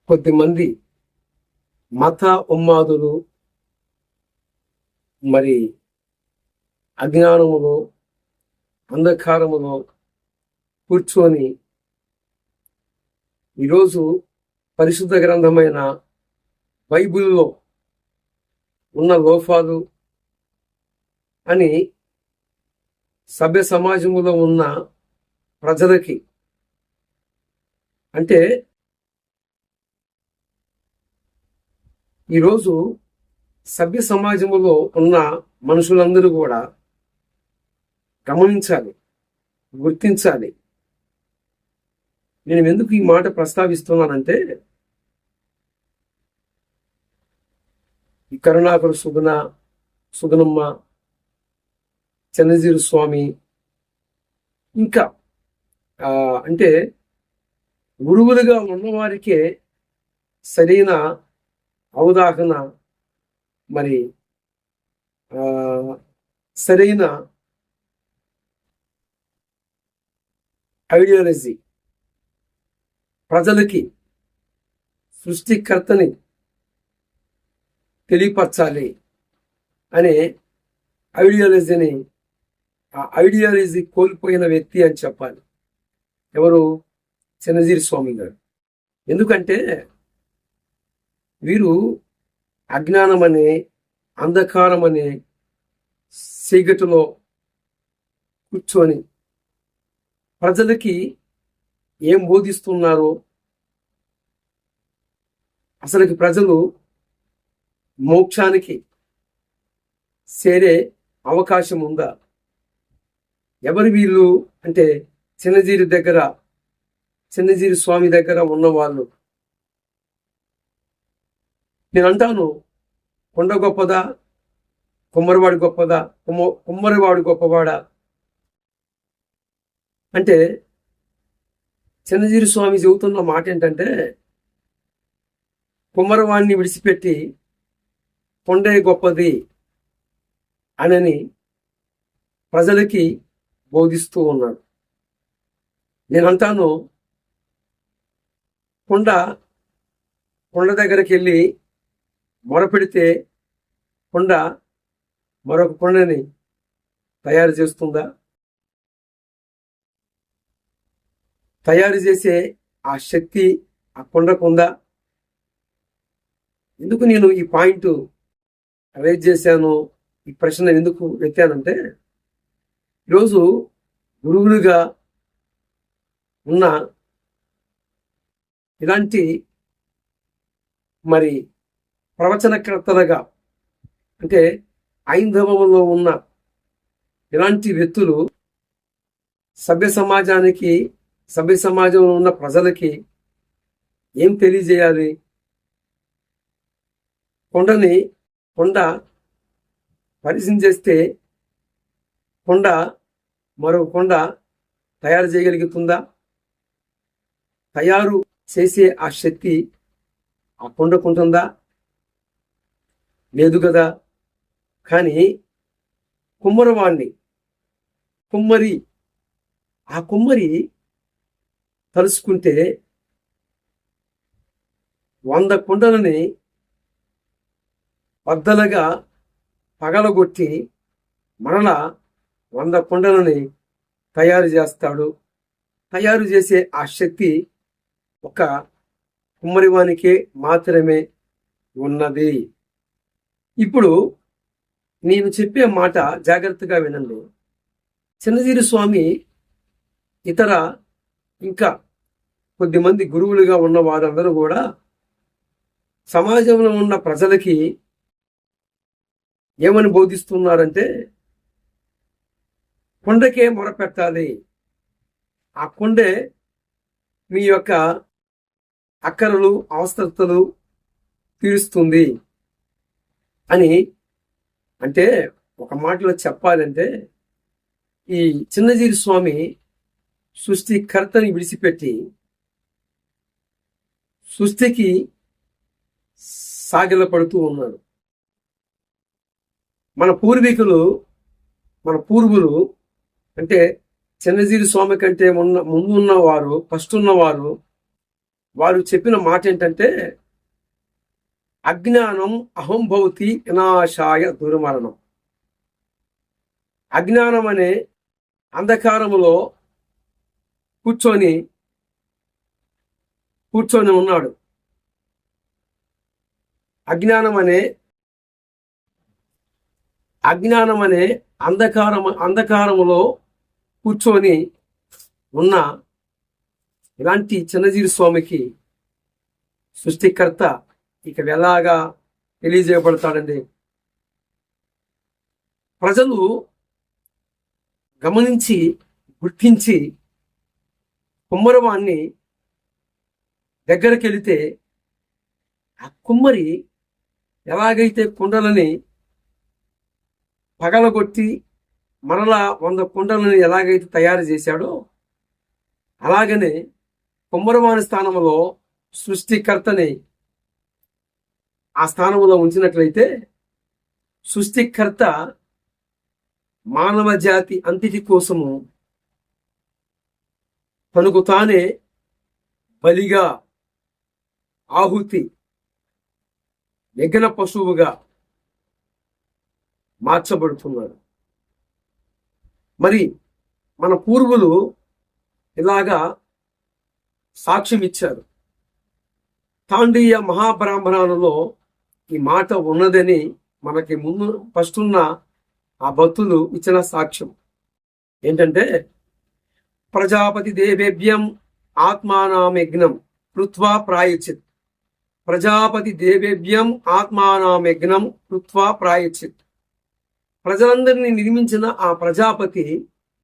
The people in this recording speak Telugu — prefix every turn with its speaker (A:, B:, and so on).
A: కొద్దిమంది మత ఉన్మాదులు మరి అజ్ఞానములో అంధకారములో కూర్చొని ఈరోజు పరిశుద్ధ గ్రంథమైన బైబిల్లో ఉన్న లోపాలు అని సభ్య సమాజంలో ఉన్న ప్రజలకి, అంటే ఈరోజు సభ్య సమాజంలో ఉన్న మనుషులందరూ కూడా గమనించాలి, గుర్తించాలి. నేను ఎందుకు ఈ మాట ప్రస్తావిస్తున్నానంటే, ఈ కరుణాకరు సుగుణమ్మ, చిన్నజీరు స్వామి, ఇంకా అంటే గురువులుగా ఉన్నవారికే సరైన అవగాహన, మరి సరైన ఐడియాలజీ, ప్రజలకి సృష్టికర్తని తెలియపరచాలి అనే ఐడియాలజీని, ఆ ఐడియాలజీ కోల్పోయిన వ్యక్తి అని చెప్పాలి. ఎవరు? చిన్నజీరి స్వామి గారు. ఎందుకంటే వీరు అజ్ఞానం అనే, అంధకారం అనే చీకటిలో కూర్చొని ప్రజలకి ఏం బోధిస్తున్నారో, అసలుకి ప్రజలు మోక్షానికి చేరే అవకాశం ఉందా? ఎవరు వీళ్ళు అంటే చిన్నజీరి స్వామి దగ్గర ఉన్నవాళ్ళు. నేను అంటాను, కొండ గొప్పదా, కుమ్మరివాడు గొప్పదా, కుమ్మరివాడు గొప్పవాడా అంటే చిన్నజీరి స్వామి చెబుతున్న మాట ఏంటంటే, కుమ్మరివాడిని విడిచిపెట్టి కొండే గొప్పది అనని ప్రజలకి బోధిస్తూ ఉన్నాడు. నేనంటాను, కొండ దగ్గరికి వెళ్ళి మొరపెడితే కొండ మరొక కొండని తయారు చేస్తుందా? తయారు చేసే ఆ శక్తి ఆ కొండకుందా? ఎందుకు నేను ఈ పాయింట్ రైజ్ చేశాను, ఈ ప్రశ్న ఎందుకు ఎత్తానంటే, ఈరోజు గురువులుగా ఉన్న ఇలాంటి మరి ప్రవచనకర్తలుగా, అంటే ఐంధవంలో ఉన్న ఇలాంటి వ్యక్తులు సభ్య సమాజంలో ఉన్న ప్రజలకి ఏం తెలియజేయాలి? కొండ పరిచయం చేస్తే కొండ మరో కొండ తయారు చేయగలుగుతుందా? తయారు చేసే ఆ శక్తి ఆ కొండకుంటుందా? లేదు కదా. కానీ కుమ్మరి తలుసుకుంటే 100 కుండలని బద్దలుగా పగలగొట్టి మరలా 100 కుండలని తయారు చేస్తాడు. తయారు చేసే ఆ శక్తి ఒక కుమ్మరివానికే మాత్రమే ఉన్నది. ఇప్పుడు నేను చెప్పే మాట జాగ్రత్తగా వినండి. చిన్నజీరి స్వామి ఇతర ఇంకా కొద్దిమంది గురువులుగా ఉన్న వారందరూ కూడా సమాజంలో ఉన్న ప్రజలకి ఏమని బోధిస్తున్నారంటే, కొండకే మొరపెట్టాలి, ఆ కొండే మీ యొక్క అక్కరలు అవస్థలు తీరుస్తుంది అని. అంటే ఒక మాటలో చెప్పాలంటే, ఈ చిన్నజీరి స్వామి సృష్టికర్తని విడిచిపెట్టి సృష్టికి సాగిలపడుతూ ఉన్నాడు. మన పూర్వులు అంటే చిన్నజీరి స్వామి కంటే ముందు ఉన్నవారు, ఫస్ట్ ఉన్నవారు వారు చెప్పిన మాట ఏంటంటే, అజ్ఞానం అహంభవతి వినాశాయ దుర్మరణం. అజ్ఞానం అనే అంధకారములో కూర్చొని ఉన్నాడు. అజ్ఞానం అనే అంధకారములో కూర్చొని ఉన్న ఇలాంటి చిన్నజీవి స్వామికి సృష్టికర్త ఇక ఎలాగా తెలియజేయబడతాడండి. ప్రజలు గమనించి గుర్తించి కుమ్మరవాన్ని దగ్గరికి వెళితే ఆ కుమ్మరి ఎలాగైతే కుండలని పగలగొట్టి మరలా 100 కుండలని ఎలాగైతే తయారు చేశాడో, అలాగనే కుమ్మరవాని స్థానంలో సృష్టికర్తని ఆ స్థానంలో ఉంచినట్లయితే సృష్టికర్త మానవ జాతి అంతటి కోసము తనకు తానే బలిగా ఆహుతి యజ్ఞ పశువుగా మార్చబడుతున్నాడు. మరి మన పూర్వులు ఇలాగా సాక్ష్యం ఇచ్చారు. తాండీయ మహాబ్రాహ్మణాలలో ఈ మాట ఉన్నదని మనకి ముందు ఫస్ట్ ఉన్న ఆ భక్తులు ఇచ్చిన సాక్ష్యం ఏంటంటే, ప్రజాపతి దేవేభ్యం ఆత్మానాం యజ్ఞం కృత్వా ప్రాయచిత్. ప్రజాపతి దేవేభ్యం ఆత్మానాం యజ్ఞం కృత్వా ప్రాయచిత్. ప్రజలందరినీ నిర్మించిన ఆ ప్రజాపతి